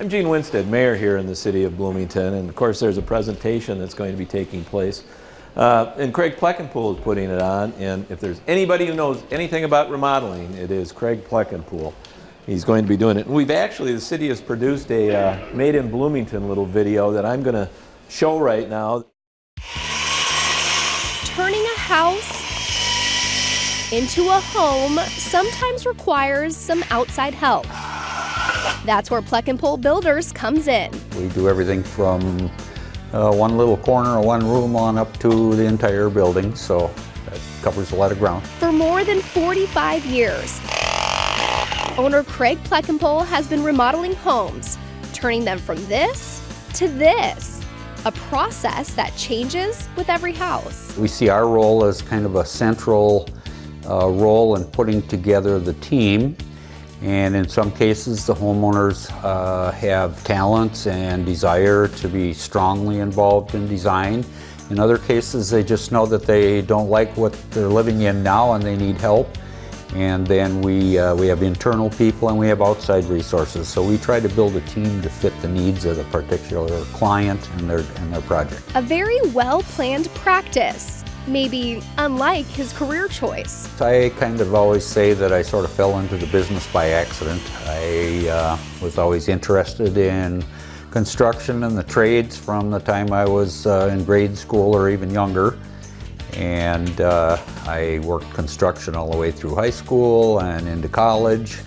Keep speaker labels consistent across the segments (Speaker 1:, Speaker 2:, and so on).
Speaker 1: I'm Gene Winstead, Mayor here in the city of Bloomington, and of course there's a presentation that's going to be taking place. And Craig Plekkenpol is putting it on, and if there's anybody who knows anything about remodeling, it is Craig Plekkenpol. He's going to be doing it. And we've actually, the city has produced a Made in Bloomington little video that I'm going to show right now.
Speaker 2: Turning a house into a home sometimes requires some outside help. That's where Plekkenpol Builders comes in.
Speaker 3: We do everything from one little corner or one room on up to the entire building, so that covers a lot of ground.
Speaker 2: For more than 45 years, owner Craig Plekkenpol has been remodeling homes, turning them from this to this, a process that changes with every house.
Speaker 3: We see our role as kind of a central role in putting together the team. And in some cases, the homeowners have talents and desire to be strongly involved in design. In other cases, they just know that they don't like what they're living in now and they need help. And then we have internal people and we have outside resources. So we try to build a team to fit the needs of the particular client and their project.
Speaker 2: A very well-planned practice. Maybe unlike his career choice.
Speaker 3: I kind of always say that I sort of fell into the business by accident. I was always interested in construction and the trades from the time I was in grade school or even younger. And I worked construction all the way through high school and into college.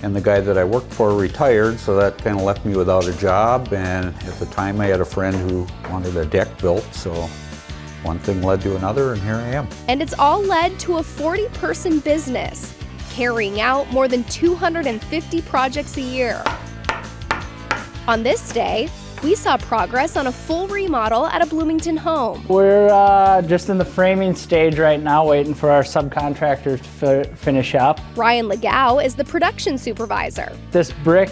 Speaker 3: And the guy that I worked for retired, so that kind of left me without a job. And at the time I had a friend who wanted a deck built, so one thing led to another, and here I am.
Speaker 2: And it's all led to a 40-person business, carrying out more than 250 projects a year. On this day, we saw progress on a full remodel at a Bloomington home.
Speaker 4: We're just in the framing stage right now, waiting for our subcontractors to finish up.
Speaker 2: Ryan Legau is the production supervisor.
Speaker 4: This brick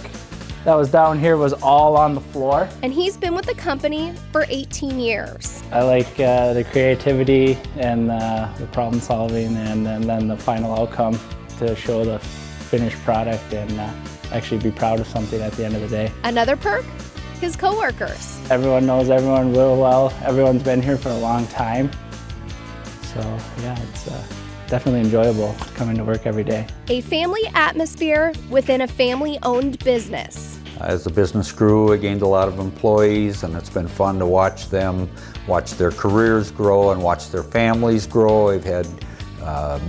Speaker 4: that was down here was all on the floor.
Speaker 2: And he's been with the company for 18 years.
Speaker 4: I like the creativity and the problem solving and then the final outcome to show the finished product and actually be proud of something at the end of the day.
Speaker 2: Another perk? His coworkers.
Speaker 4: Everyone knows everyone real well. Everyone's been here for a long time. So yeah, it's definitely enjoyable coming to work every day.
Speaker 2: A family atmosphere within a family-owned business.
Speaker 3: As the business grew, I gained a lot of employees, and it's been fun to watch them, watch their careers grow and watch their families grow. I've had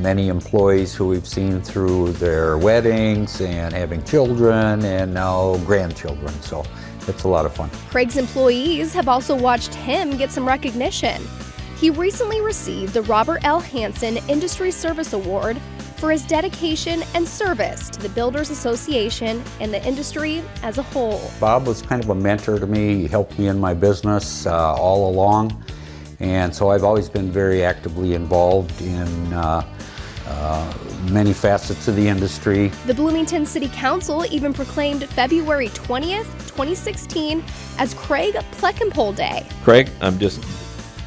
Speaker 3: many employees who we've seen through their weddings and having children and now grandchildren, so it's a lot of fun.
Speaker 2: Craig's employees have also watched him get some recognition. He recently received the Robert L. Hansen Industry Service Award for his dedication and service to the Builders Association and the industry as a whole.
Speaker 3: Bob was kind of a mentor to me. He helped me in my business all along. And so I've always been very actively involved in many facets of the industry.
Speaker 2: The Bloomington City Council even proclaimed February 20th, 2016 as Craig Plekkenpol Day.
Speaker 1: Craig, I'm just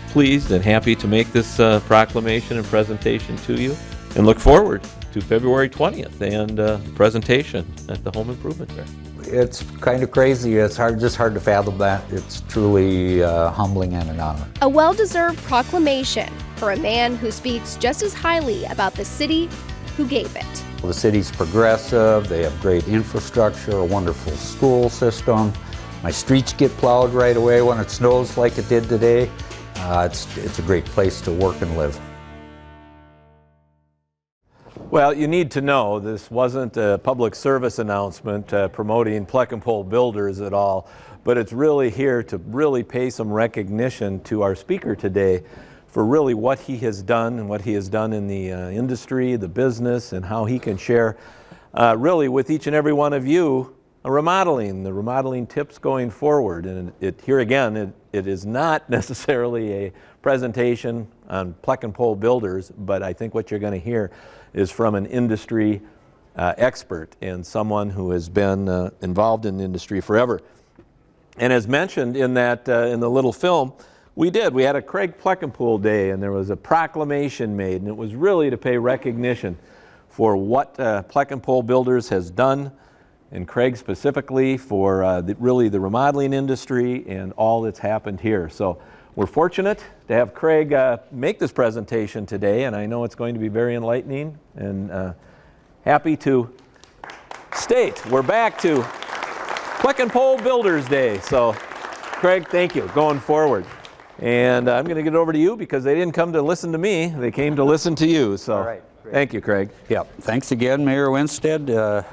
Speaker 1: pleased and happy to make this proclamation and presentation to you, and look forward to February 20th and presentation at the Home Improvement Fair.
Speaker 3: It's kind of crazy. It's just hard to fathom that. It's truly humbling and an honor.
Speaker 2: A well-deserved proclamation for a man who speaks just as highly about the city who gave it.
Speaker 3: The city's progressive. They have great infrastructure, a wonderful school system. My streets get plowed right away when it snows like it did today. It's a great place to work and live.
Speaker 1: Well, you need to know this wasn't a public service announcement promoting Plekkenpol Builders at all, but it's really here to really pay some recognition to our speaker today for really what he has done and what he has done in the industry, the business, and how he can share really with each and every one of you the remodeling tips going forward. And here again, it is not necessarily a presentation on Plekkenpol Builders, but I think what you're going to hear is from an industry expert and someone who has been involved in the industry forever. And as mentioned in that in the little film, we had a Craig Plekkenpol Day, and there was a proclamation made, and it was really to pay recognition for what Plekkenpol Builders has done and Craig specifically for really the remodeling industry and all that's happened here. So we're fortunate to have Craig make this presentation today, and I know it's going to be very enlightening, and happy to state we're back to Plekkenpol Builders Day. So Craig, thank you, going forward. And I'm going to get over to you because they didn't come to listen to me, they came to listen to you. So
Speaker 3: All right, great.
Speaker 1: Thank you, Craig.
Speaker 3: Yeah, thanks again, Mayor Winstead.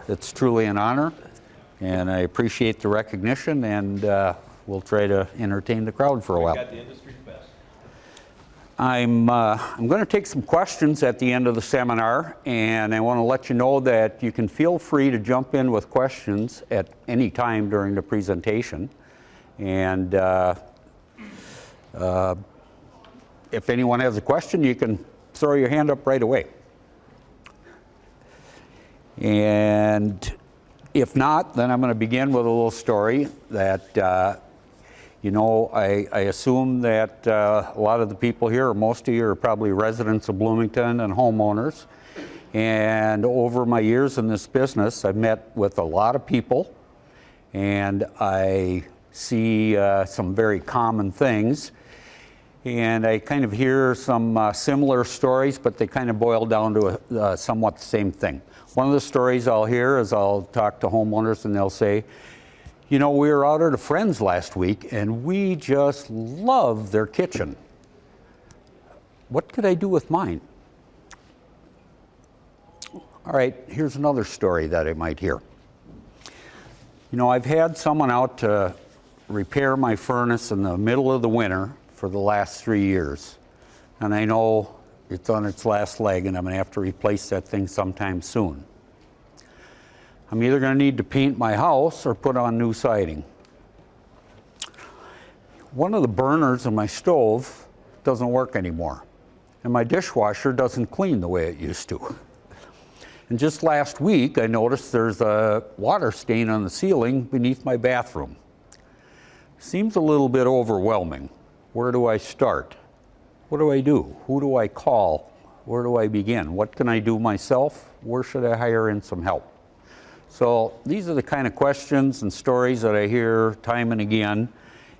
Speaker 3: It's truly an honor, and I appreciate the recognition, and we'll try to entertain the crowd for a while.
Speaker 1: Got the industry's best.
Speaker 3: I'm going to take some questions at the end of the seminar, and I want to let you know that you can feel free to jump in with questions at any time during the presentation. And if anyone has a question, you can throw your hand up right away. And if not, then I'm going to begin with a little story that, you know, I assume that a lot of the people here, or most of you, are probably residents of Bloomington and homeowners. And over my years in this business, I've met with a lot of people, and I see some very common things. And I kind of hear some similar stories, but they kind of boil down to somewhat the same thing. One of the stories I'll hear is I'll talk to homeowners and they'll say, you know, we were out at a friend's last week and we just love their kitchen. What could I do with mine? All right, here's another story that I might hear. You know, I've had someone out to repair my furnace in the middle of the winter for the last 3 years. And I know it's on its last leg and I'm going to have to replace that thing sometime soon. I'm either going to need to paint my house or put on new siding. One of the burners in my stove doesn't work anymore, and my dishwasher doesn't clean the way it used to. And just last week, I noticed there's a water stain on the ceiling beneath my bathroom. Seems a little bit overwhelming. Where do I start? What do I do? Who do I call? Where do I begin? What can I do myself? Where should I hire in some help? So these are the kind of questions and stories that I hear time and again.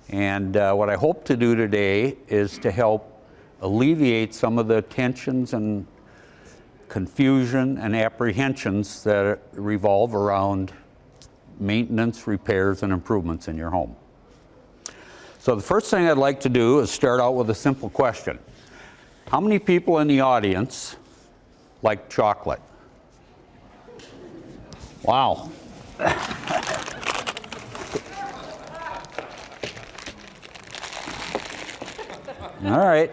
Speaker 3: And what I hope to do today is to help alleviate some of the tensions and confusion and apprehensions that revolve around maintenance, repairs, and improvements in your home. So the first thing I'd like to do is start out with a simple question. How many people in the audience like chocolate? Wow. All right.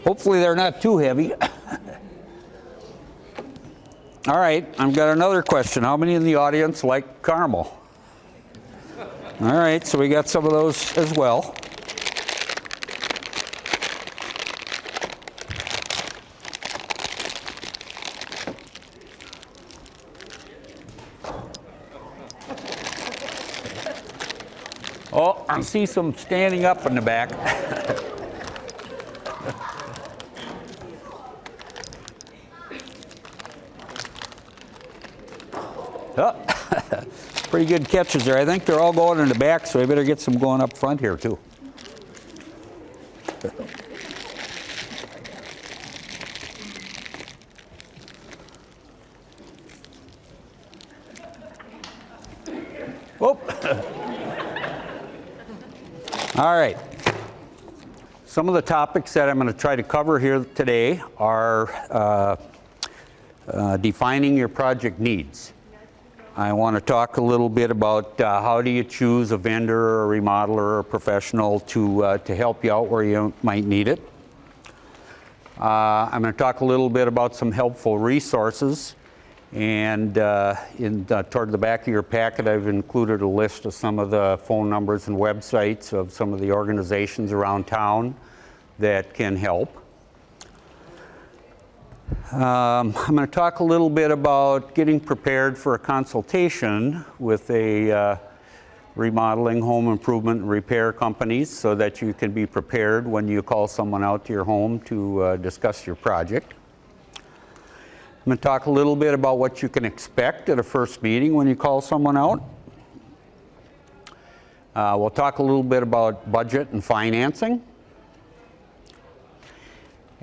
Speaker 3: Hopefully they're not too heavy. All right, I've got another question. How many in the audience like caramel? All right, so we got some of those as well. Oh, I see some standing up in the back. Oh, pretty good catches there. I think they're all going in the back, so I better get some going up front here too. Whoop. All right. Some of the topics that I'm going to try to cover here today are defining your project needs. I want to talk a little bit about how do you choose a vendor or a remodeler or a professional to help you out where you might need it. I'm going to talk a little bit about some helpful resources, and toward the back of your packet I've included a list of some of the phone numbers and websites of some of the organizations around town that can help. I'm going to talk a little bit about getting prepared for a consultation with a remodeling, home improvement, and repair companies so that you can be prepared when you call someone out to your home to discuss your project. I'm going to talk a little bit about what you can expect at a first meeting when you call someone out. We'll talk a little bit about budget and financing.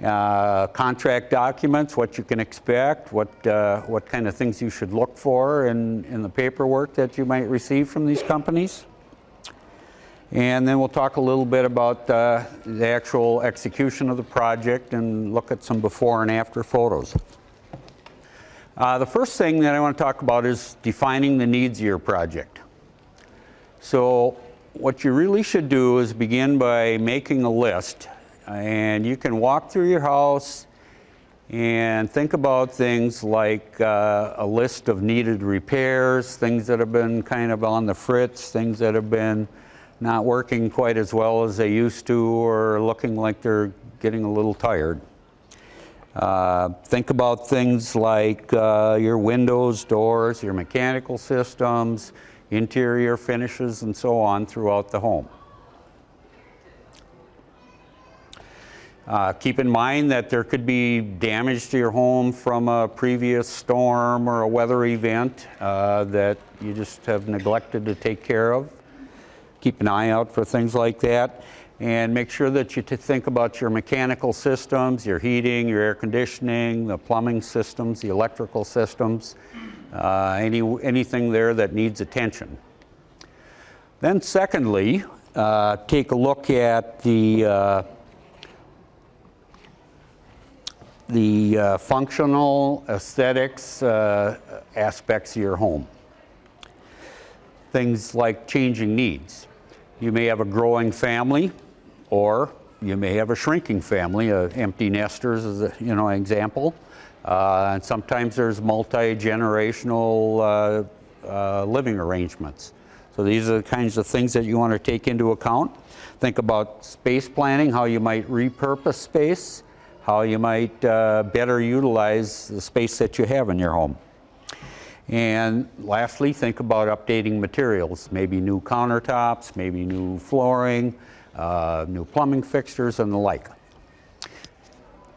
Speaker 3: Contract documents, what you can expect, what kind of things you should look for in the paperwork that you might receive from these companies. And then we'll talk a little bit about the actual execution of the project and look at some before and after photos. The first thing that I want to talk about is defining the needs of your project. So what you really should do is begin by making a list. And you can walk through your house and think about things like a list of needed repairs, things that have been kind of on the fritz, things that have been not working quite as well as they used to or looking like they're getting a little tired. Think about things like your windows, doors, your mechanical systems, interior finishes, and so on throughout the home. Keep in mind that there could be damage to your home from a previous storm or a weather event that you just have neglected to take care of. Keep an eye out for things like that. And make sure that you think about your mechanical systems, your heating, your air conditioning, the plumbing systems, the electrical systems, anything there that needs attention. Then secondly, take a look at the functional aesthetics aspects of your home. Things like changing needs. You may have a growing family, or you may have a shrinking family. Empty nesters is an example. And sometimes there's multi-generational living arrangements. So these are the kinds of things that you want to take into account. Think about space planning, how you might repurpose space, how you might better utilize the space that you have in your home. And lastly, think about updating materials, maybe new countertops, maybe new flooring, new plumbing fixtures, and the like.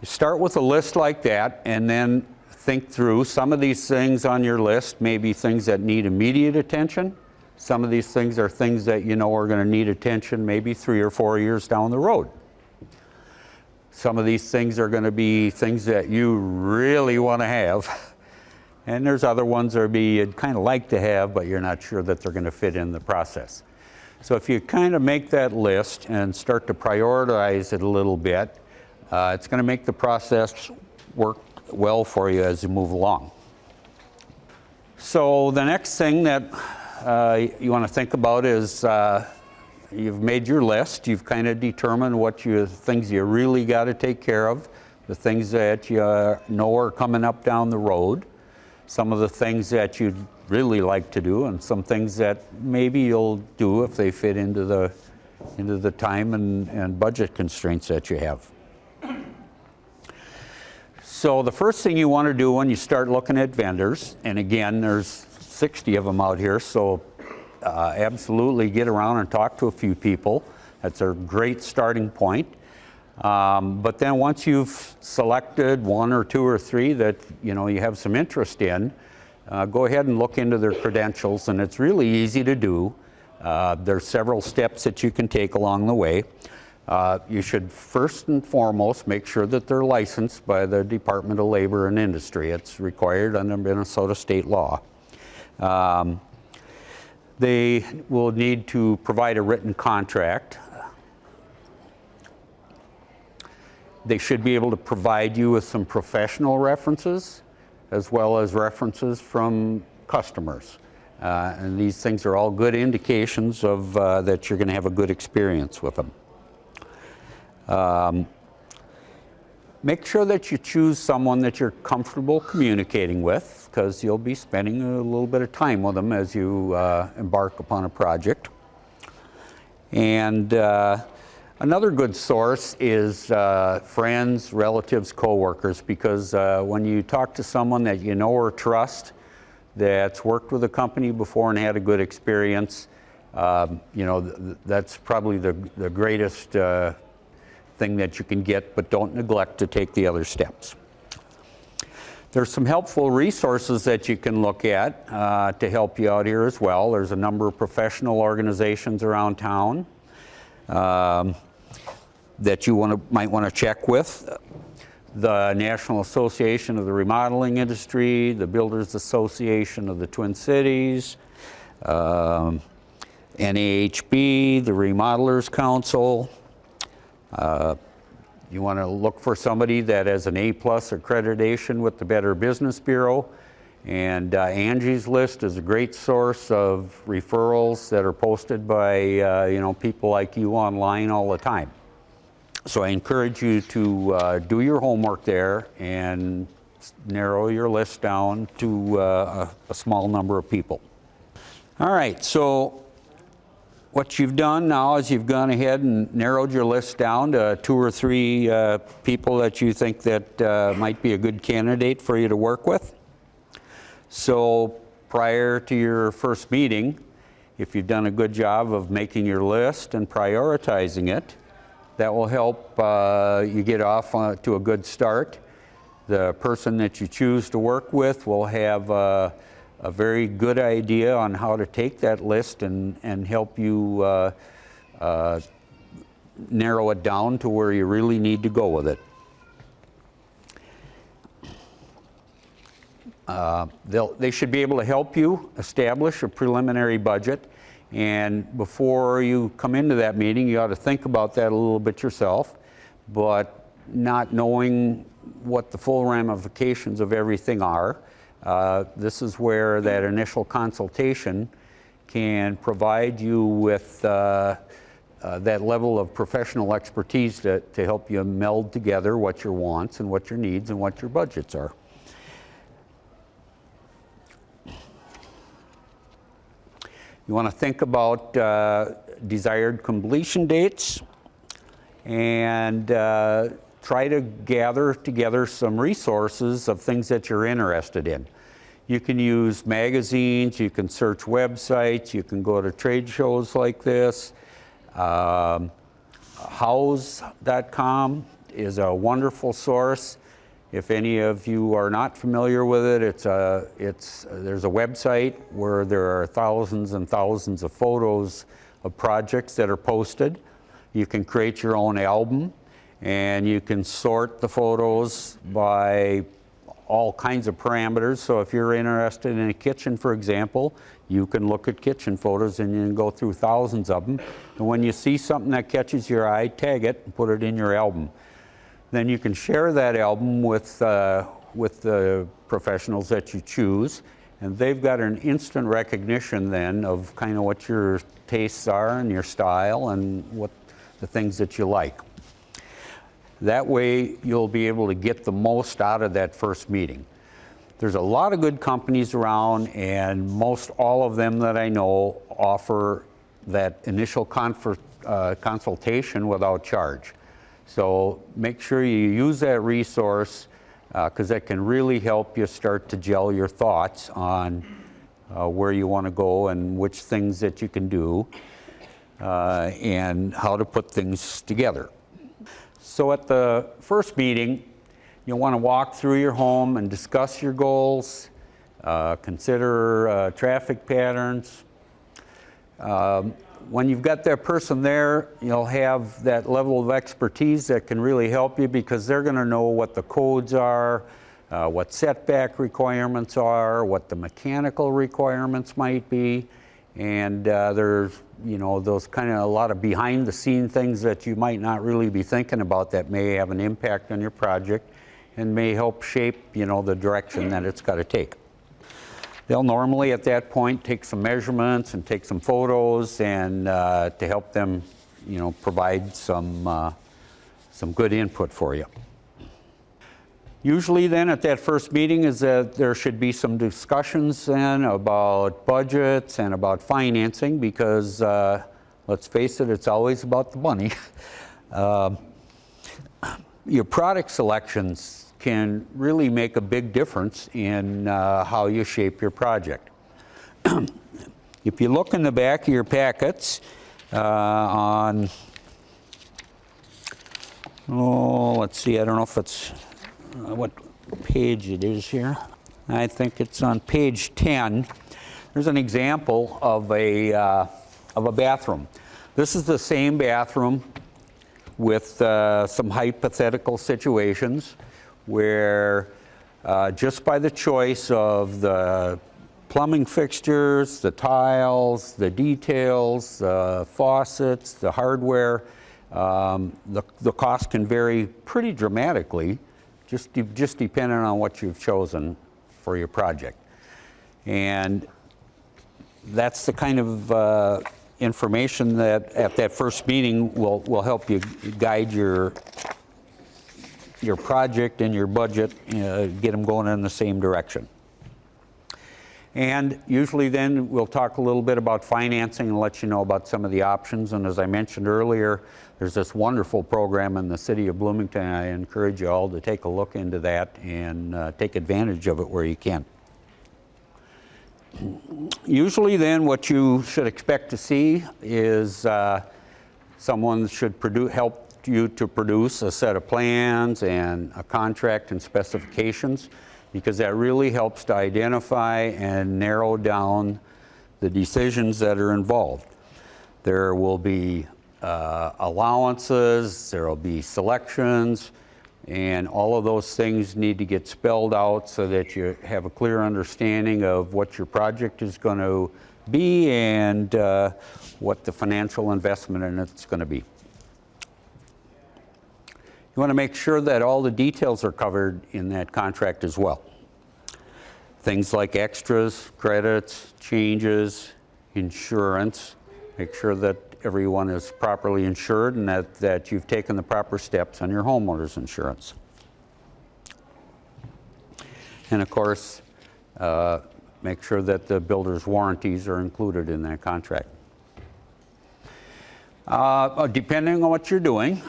Speaker 3: You start with a list like that, and then think through some of these things on your list, maybe things that need immediate attention. Some of these things are things that you know are going to need attention maybe 3 or 4 years down the road. Some of these things are going to be things that you really want to have. And there's other ones that you'd kind of like to have, but you're not sure that they're going to fit in the process. So if you kind of make that list and start to prioritize it a little bit, it's going to make the process work well for you as you move along. So the next thing that you want to think about is you've made your list. You've kind of determined what things you really got to take care of, the things that you know are coming up down the road, some of the things that you'd really like to do, and some things that maybe you'll do if they fit into the time and budget constraints that you have. So the first thing you want to do when you start looking at vendors, and again, there's 60 of them out here, so absolutely get around and talk to a few people. That's a great starting point. But then once you've selected 1 or 2 or 3 that you have some interest in, go ahead and look into their credentials, and it's really easy to do. There's several steps that you can take along the way. You should first and foremost make sure that they're licensed by the Department of Labor and Industry. It's required under Minnesota state law. They will need to provide a written contract. They should be able to provide you with some professional references as well as references from customers. And these things are all good indications of that you're going to have a good experience with them. Make sure that you choose someone that you're comfortable communicating with, because you'll be spending a little bit of time with them as you embark upon a project. And another good source is friends, relatives, coworkers, because when you talk to someone that you know or trust that's worked with a company before and had a good experience, That's probably the greatest thing that you can get, but don't neglect to take the other steps. There's some helpful resources that you can look at to help you out here as well. There's a number of professional organizations around town that you might want to check with. The National Association of the Remodeling Industry, the Builders Association of the Twin Cities, NAHB, the Remodelers Council. You want to look for somebody that has an A+ accreditation with the Better Business Bureau. And Angie's List is a great source of referrals that are posted by people like you online all the time. So I encourage you to do your homework there and narrow your list down to a small number of people. All right, so what you've done now is you've gone ahead and narrowed your list down to 2 or 3 people that you think that might be a good candidate for you to work with. So prior to your first meeting, if you've done a good job of making your list and prioritizing it, that will help you get off to a good start. The person that you choose to work with will have a very good idea on how to take that list and help you narrow it down to where you really need to go with it. They should be able to help you establish a preliminary budget, and before you come into that meeting you ought to think about that a little bit yourself, but not knowing what the full ramifications of everything are. This is where that initial consultation can provide you with that level of professional expertise to help you meld together what your wants and what your needs and what your budgets are. You want to think about desired completion dates and try to gather together some resources of things that you're interested in. You can use magazines, you can search websites, you can go to trade shows like this. House.com is a wonderful source. If any of you are not familiar with it, there's a website where there are thousands and thousands of photos of projects that are posted. You can create your own album, and you can sort the photos by all kinds of parameters. So if you're interested in a kitchen, for example, you can look at kitchen photos and you can go through thousands of them. And when you see something that catches your eye, tag it and put it in your album. Then you can share that album with the professionals that you choose, and they've got an instant recognition then of kind of what your tastes are and your style and what the things that you like. That way you'll be able to get the most out of that first meeting. There's a lot of good companies around, and most all of them that I know offer that initial consultation without charge. So make sure you use that resource because that can really help you start to gel your thoughts on where you want to go and which things that you can do and how to put things together. So at the first meeting, you'll want to walk through your home and discuss your goals, consider traffic patterns. When you've got that person there, you'll have that level of expertise that can really help you because they're going to know what the codes are, what setback requirements are, what the mechanical requirements might be, and there's those kind of a lot of behind the scene things that you might not really be thinking about that may have an impact on your project and may help shape the direction that it's got to take. They'll normally at that point take some measurements and take some photos and to help them provide some good input for you. Usually then at that first meeting is that there should be some discussions then about budgets and about financing because let's face it, it's always about the money. Your product selections can really make a big difference in how you shape your project. If you look in the back of your packets on, let's see, I don't know if it's what page it is here. I think it's on page 10. There's an example of a bathroom. This is the same bathroom with some hypothetical situations where just by the choice of the plumbing fixtures, the tiles, the details, the faucets, the hardware, the cost can vary pretty dramatically, just depending on what you've chosen for your project. And that's the kind of information that at that first meeting will help you guide your project and your budget, get them going in the same direction. And usually then we'll talk a little bit about financing and let you know about some of the options. And as I mentioned earlier, there's this wonderful program in the city of Bloomington. I encourage you all to take a look into that and take advantage of it where you can. Usually then what you should expect to see is someone should help you to produce a set of plans and a contract and specifications, because that really helps to identify and narrow down the decisions that are involved. There will be allowances, there will be selections, and all of those things need to get spelled out so that you have a clear understanding of what your project is going to be and what the financial investment in it's going to be. You want to make sure that all the details are covered in that contract as well. Things like extras, credits, changes, insurance. Make sure that everyone is properly insured and that you've taken the proper steps on your homeowner's insurance. And of course, make sure that the builder's warranties are included in that contract. Depending on what you're doing,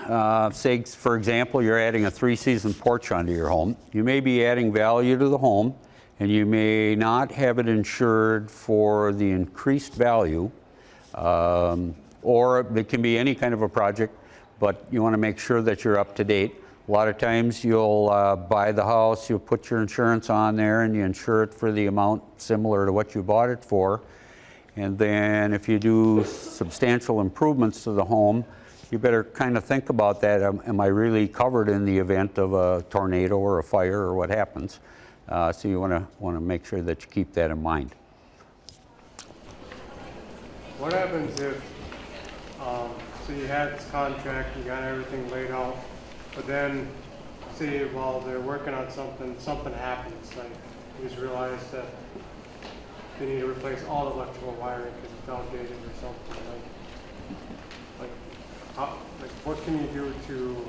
Speaker 3: say for example you're adding a 3-season porch onto your home, you may be adding value to the home and you may not have it insured for the increased value, or it can be any kind of a project, but you want to make sure that you're up to date. A lot of times you'll buy the house, you'll put your insurance on there and you insure it for the amount similar to what you bought it for. And then if you do substantial improvements to the home, you better kind of think about that. Am I really covered in the event of a tornado or a fire or what happens? So you want to make sure that you keep that in mind.
Speaker 5: What happens if, so you had this contract, you got everything laid out, but then say while they're working on something happens, like you just realize that they need to replace all the electrical wiring because it's outdated or something. Like what can you do to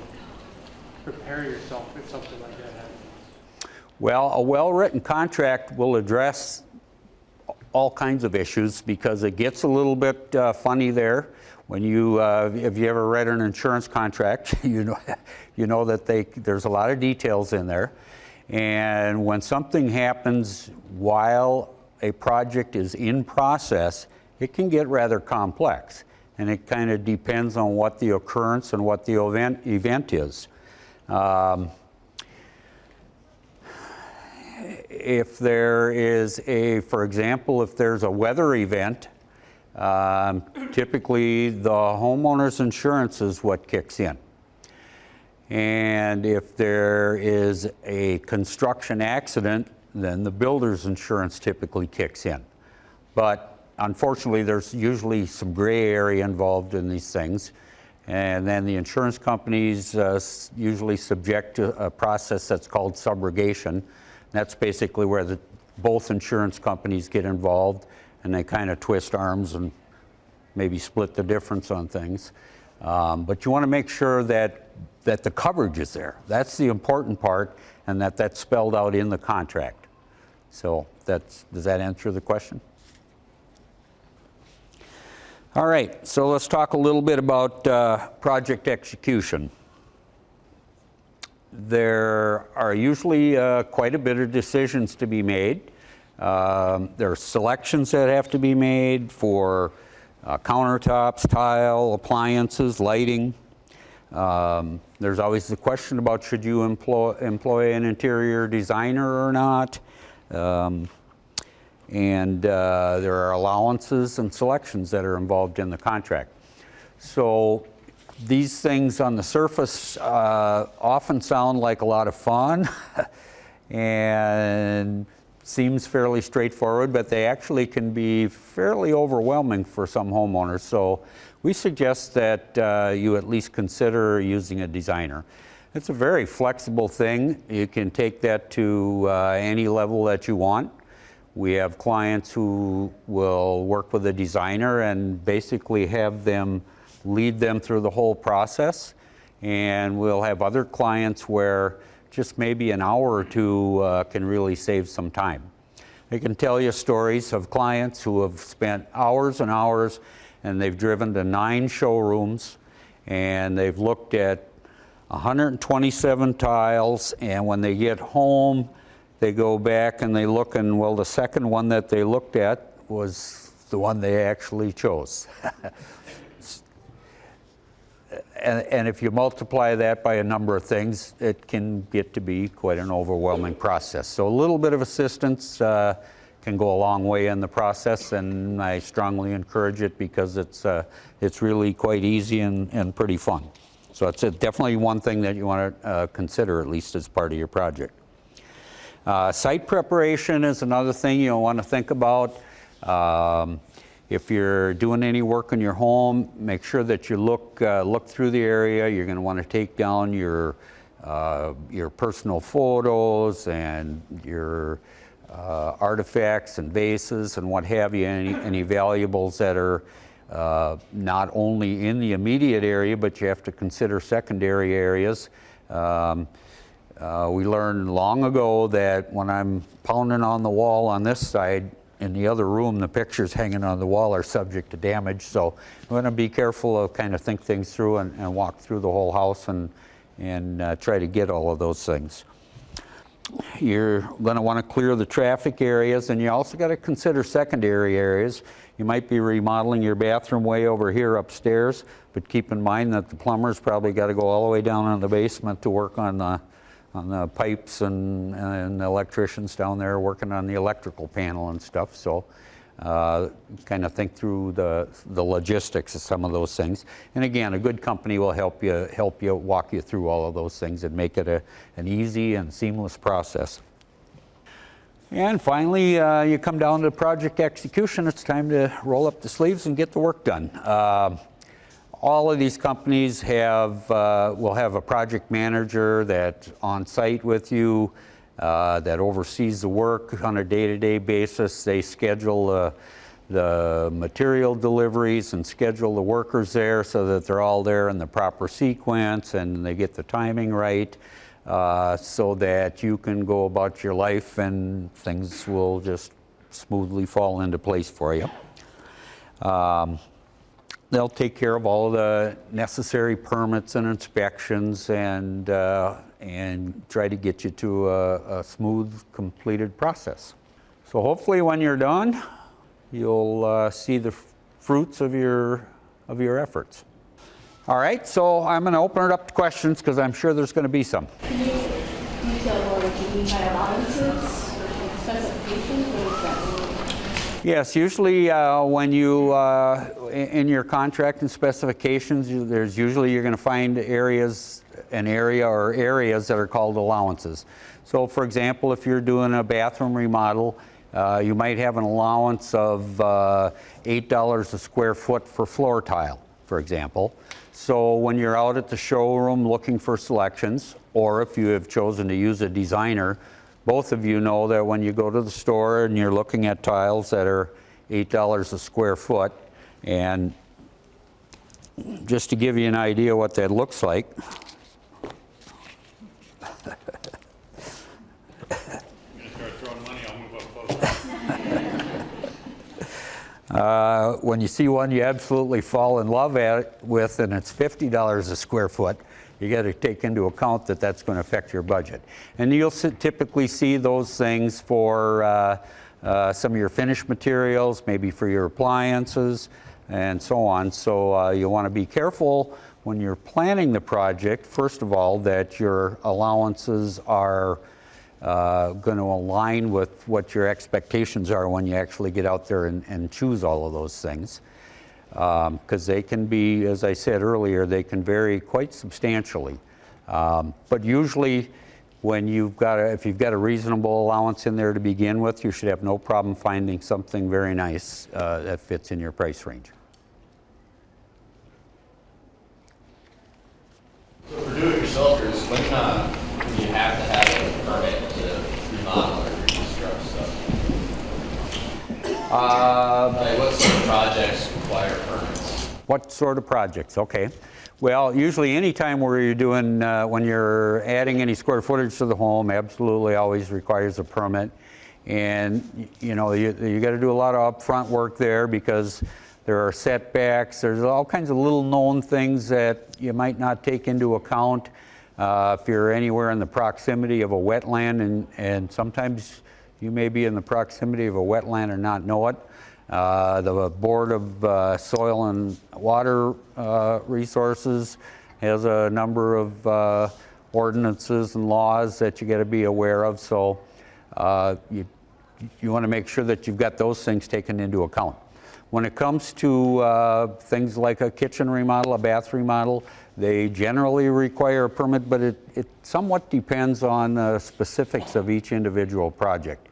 Speaker 5: prepare yourself if something like that happens?
Speaker 3: Well, a well-written contract will address all kinds of issues because it gets a little bit funny there. When you, if you ever read an insurance contract, you know that there's a lot of details in there. And when something happens while a project is in process, it can get rather complex. And it kind of depends on what the occurrence and what the event is. If there is for example, if there's a weather event, typically the homeowner's insurance is what kicks in. And if there is a construction accident, then the builder's insurance typically kicks in. But unfortunately, there's usually some gray area involved in these things. And then the insurance companies usually subject to a process that's called subrogation. That's basically where both insurance companies get involved and they kind of twist arms and maybe split the difference on things. But you want to make sure that the coverage is there. That's the important part, and that's spelled out in the contract. So does that answer the question? All right, so let's talk a little bit about project execution. There are usually quite a bit of decisions to be made. There are selections that have to be made for countertops, tile, appliances, lighting. There's always the question about should you employ an interior designer or not. And there are allowances and selections that are involved in the contract. So these things on the surface often sound like a lot of fun and seems fairly straightforward, but they actually can be fairly overwhelming for some homeowners. So we suggest that you at least consider using a designer. It's a very flexible thing. You can take that to any level that you want. We have clients who will work with a designer and basically have them lead them through the whole process. And we'll have other clients where just maybe an hour or two can really save some time. I can tell you stories of clients who have spent hours and hours, and they've driven to 9 showrooms, and they've looked at 127 tiles, and when they get home, they go back and they look, and well, the second one that they looked at was the one they actually chose. And if you multiply that by a number of things, it can get to be quite an overwhelming process. So a little bit of assistance can go a long way in the process, and I strongly encourage it because it's really quite easy and pretty fun. So it's definitely one thing that you want to consider, at least as part of your project. Site preparation is another thing you'll want to think about. If you're doing any work in your home, make sure that you look through the area. You're going to want to take down your personal photos and your artifacts and vases and what have you, any valuables that are not only in the immediate area, but you have to consider secondary areas. We learned long ago that when I'm pounding on the wall on this side, in the other room, the pictures hanging on the wall are subject to damage. So I'm going to be careful of kind of think things through and walk through the whole house and try to get all of those things. You're going to want to clear the traffic areas, and you also got to consider secondary areas. You might be remodeling your bathroom way over here upstairs, but keep in mind that the plumber's probably got to go all the way down in the basement to work on the pipes and the electricians down there working on the electrical panel and stuff. So kind of think through the logistics of some of those things. And again, a good company will help you walk you through all of those things and make it an easy and seamless process. And finally, you come down to project execution. It's time to roll up the sleeves and get the work done. All of these companies will have a project manager that's on site with you, that oversees the work on a day-to-day basis. They schedule the material deliveries and schedule the workers there so that they're all there in the proper sequence and they get the timing right, so that you can go about your life and things will just smoothly fall into place for you. They'll take care of all the necessary permits and inspections and try to get you to a smooth, completed process. So hopefully when you're done, you'll see the fruits of your efforts. All right, so I'm going to open it up to questions because I'm sure there's going to be some.
Speaker 6: Can you detail more what you mean by allowances or specifications? What does that mean?
Speaker 3: Yes, usually when you, in your contract and specifications, there's usually you're going to find areas that are called allowances. So for example, if you're doing a bathroom remodel, you might have an allowance of $8 a square foot for floor tile, for example. So when you're out at the showroom looking for selections, or if you have chosen to use a designer, both of you know that when you go to the store and you're looking at tiles that are $8 a square foot, and just to give you an idea what that looks like, when you see one you absolutely fall in love with and it's $50 a square foot, you got to take into account that that's going to affect your budget. And you'll typically see those things for some of your finished materials, maybe for your appliances, and so on. So you want to be careful when you're planning the project, first of all, that your allowances are going to align with what your expectations are when you actually get out there and choose all of those things. Because they can be, as I said earlier, they can vary quite substantially. But usually, when if you've got a reasonable allowance in there to begin with, you should have no problem finding something very nice that fits in your price range.
Speaker 7: So for do-it-yourselfers, when do you have to have a permit to remodel or reconstruct stuff? Like what sort of projects require permits?
Speaker 3: What sort of projects? Okay. Well, usually any time where you're doing, when you're adding any square footage to the home, absolutely always requires a permit. And you know, you got to do a lot of upfront work there because there are setbacks. There's all kinds of little known things that you might not take into account if you're anywhere in the proximity of a wetland, and sometimes you may be in the proximity of a wetland and not know it. The Board of Soil and Water Resources has a number of ordinances and laws that you got to be aware of. So you want to make sure that you've got those things taken into account. When it comes to things like a kitchen remodel, a bath remodel, they generally require a permit, but it somewhat depends on the specifics of each individual project.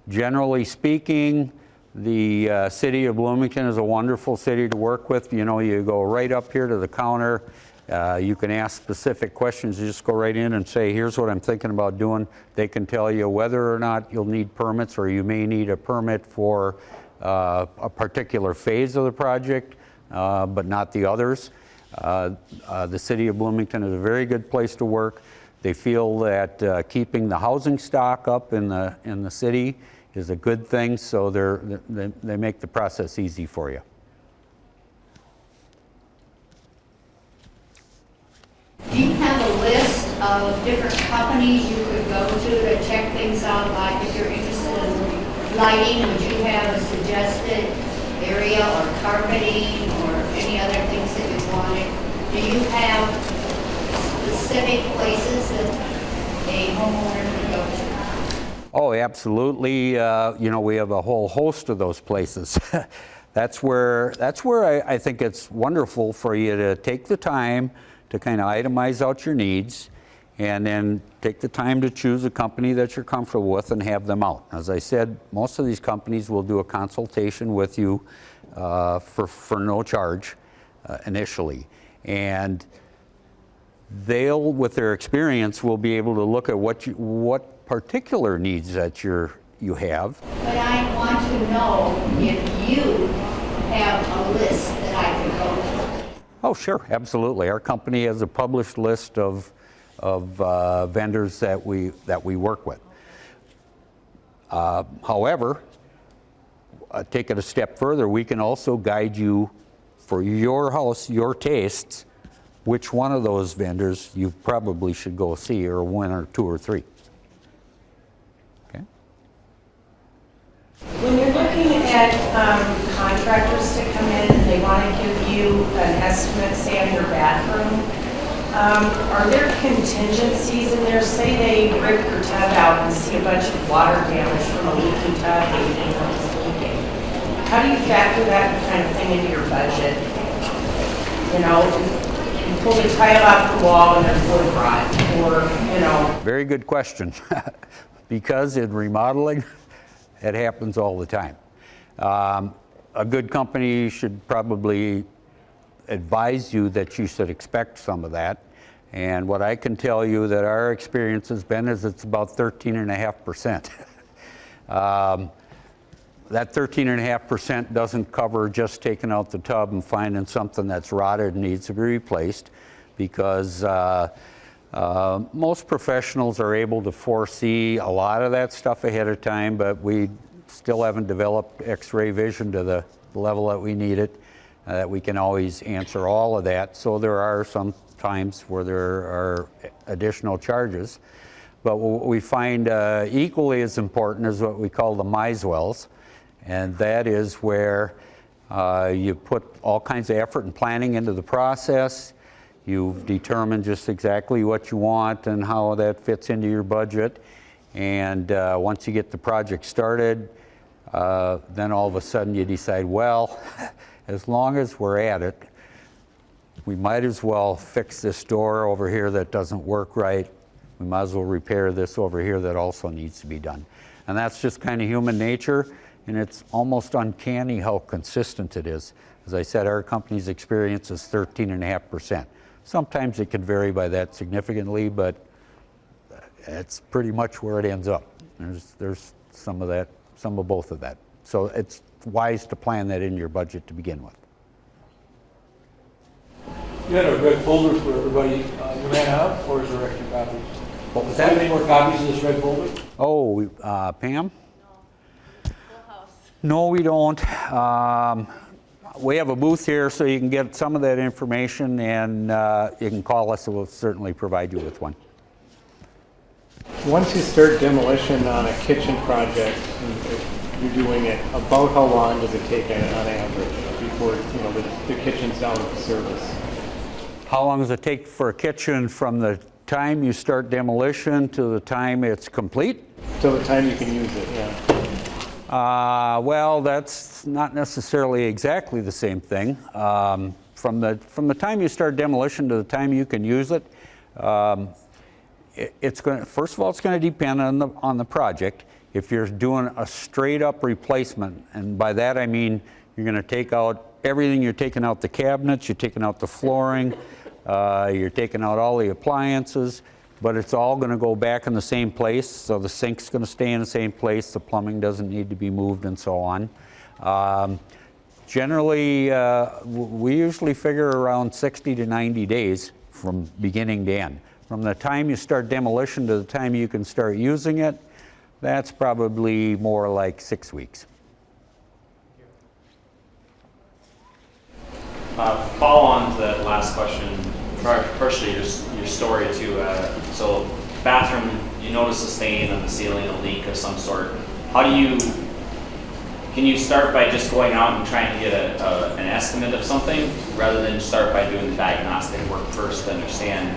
Speaker 3: Generally speaking, the city of Bloomington is a wonderful city to work with. You know, you go right up here to the counter. You can ask specific questions. You just go right in and say, here's what I'm thinking about doing. They can tell you whether or not you'll need permits, or you may need a permit for a particular phase of the project, but not the others. The city of Bloomington is a very good place to work. They feel that keeping the housing stock up in the city is a good thing, so they make the process easy for you.
Speaker 8: Do you have a list of different companies you could go to check things out? Like if you're interested in lighting, would you have a suggested area or carpeting or any other things that you wanted? Do you have specific places that a homeowner can go to?
Speaker 3: Oh, absolutely. You know, we have a whole host of those places. That's where I think it's wonderful for you to take the time to kind of itemize out your needs, and then take the time to choose a company that you're comfortable with and have them out. As I said, most of these companies will do a consultation with you for no charge initially. And they'll, with their experience, will be able to look at what particular needs that you have.
Speaker 8: But I want to know if you have a list that I could go to.
Speaker 3: Oh, sure, absolutely. Our company has a published list of vendors that we work with. However, take it a step further, we can also guide you for your house, your tastes, which one of those vendors you probably should go see, or one or two or three. Okay.
Speaker 9: When you're looking at contractors to come in and they want to give you an estimate, say on your bathroom, are there contingencies in there? Say they rip your tub out and see a bunch of water damage from a leaky tub, they think it's leaking. How do you factor that kind of thing into your budget? You know, you pull the tile off the wall and there's wood rot, or, you know.
Speaker 3: Very good question. Because in remodeling, it happens all the time. A good company should probably advise you that you should expect some of that. And what I can tell you that our experience has been is it's about 13.5%. That 13.5% doesn't cover just taking out the tub and finding something that's rotted and needs to be replaced, because most professionals are able to foresee a lot of that stuff ahead of time, but we still haven't developed X-ray vision to the level that we need it, that we can always answer all of that. So there are some times where there are additional charges. But what we find equally as important is what we call the Miswells, and that is where you put all kinds of effort and planning into the process. You've determined just exactly what you want and how that fits into your budget. And once you get the project started, then all of a sudden you decide, well, as long as we're at it, we might as well fix this door over here that doesn't work right. We might as well repair this over here that also needs to be done. And that's just kind of human nature, and it's almost uncanny how consistent it is. As I said, our company's experience is 13.5%. Sometimes it can vary by that significantly, but it's pretty much where it ends up. There's some of that, some of both of that. So it's wise to plan that in your budget to begin with.
Speaker 10: You had a red folder for everybody you ran out, or is there extra copies?
Speaker 3: What was
Speaker 10: Do you have
Speaker 3: that?
Speaker 10: any more copies of this red folder?
Speaker 3: Oh, Pam? No, we don't. We have a booth here so you can get some of that information, and you can call us and we'll certainly provide you with one.
Speaker 5: Once you start demolition on a kitchen project, and if you're doing it, about how long does it take on average before, you know, the kitchen's down for service?
Speaker 3: How long does it take for a kitchen from the time you start demolition to the time it's complete?
Speaker 5: Till the time you can use it, yeah.
Speaker 3: Well, that's not necessarily exactly the same thing. From the time you start demolition to the time you can use it, it's going to, first of all, it's going to depend on the project. If you're doing a straight up replacement, and by that I mean you're going to take out everything, you're taking out the cabinets, you're taking out the flooring, you're taking out all the appliances, but it's all going to go back in the same place. So the sink's going to stay in the same place, the plumbing doesn't need to be moved, and so on. Generally, we usually figure around 60 to 90 days from beginning to end. From the time you start demolition to the time you can start using it, that's probably more like 6 weeks.
Speaker 11: Follow on to that last question, partially your story too. So bathroom, you notice a stain on the ceiling, a leak of some sort. Can you start by just going out and trying to get an estimate of something, rather than start by doing the diagnostic work first to understand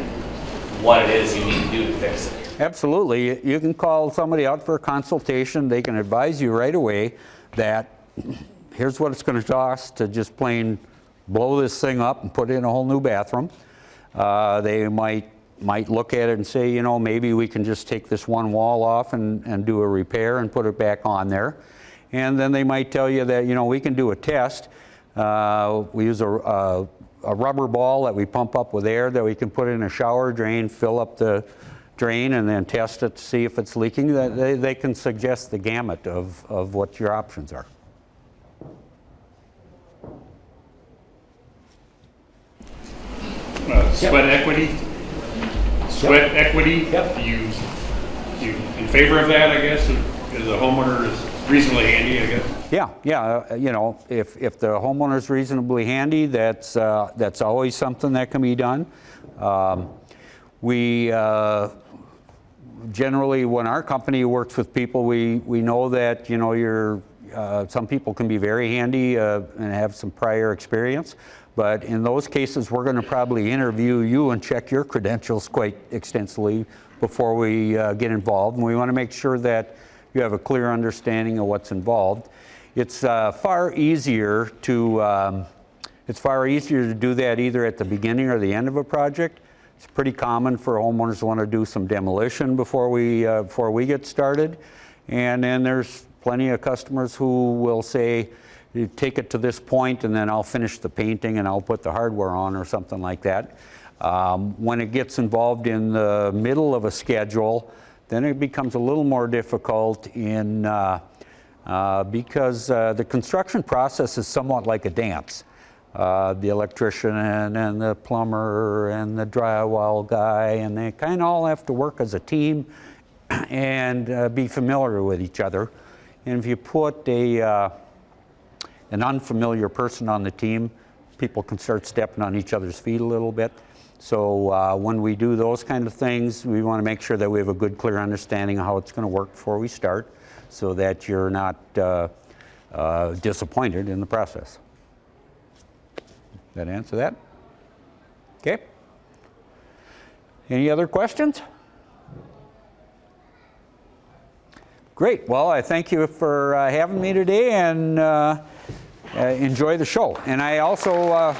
Speaker 11: what it is you need to do to fix it?
Speaker 3: Absolutely. You can call somebody out for a consultation. They can advise you right away that here's what it's going to cost to just plain blow this thing up and put in a whole new bathroom. They might look at it and say, you know, maybe we can just take this one wall off and do a repair and put it back on there. And then they might tell you that, you know, we can do a test. We use a rubber ball that we pump up with air that we can put in a shower drain, fill up the drain, and then test it to see if it's leaking. They can suggest the gamut of what your options are.
Speaker 12: Sweat equity? Sweat equity?
Speaker 10: Yep.
Speaker 12: You in favor of that, I guess, as a homeowner is reasonably handy, I guess?
Speaker 3: Yeah. You know, if the homeowner's reasonably handy, that's always something that can be done. We generally, when our company works with people, we know that, you know, some people can be very handy and have some prior experience. But in those cases, we're going to probably interview you and check your credentials quite extensively before we get involved. And we want to make sure that you have a clear understanding of what's involved. It's far easier to do that either at the beginning or the end of a project. It's pretty common for homeowners to want to do some demolition before we get started. And then there's plenty of customers who will say, you take it to this point and then I'll finish the painting and I'll put the hardware on or something like that. When it gets involved in the middle of a schedule, then it becomes a little more difficult because the construction process is somewhat like a dance. The electrician and the plumber and the drywall guy, and they kind of all have to work as a team and be familiar with each other. And if you put an unfamiliar person on the team, people can start stepping on each other's feet a little bit. So when we do those kind of things, we want to make sure that we have a good, clear understanding of how it's going to work before we start, so that you're not disappointed in the process. That answer that? Okay. Any other questions? Great. Well, I thank you for having me today, and enjoy the show. And I also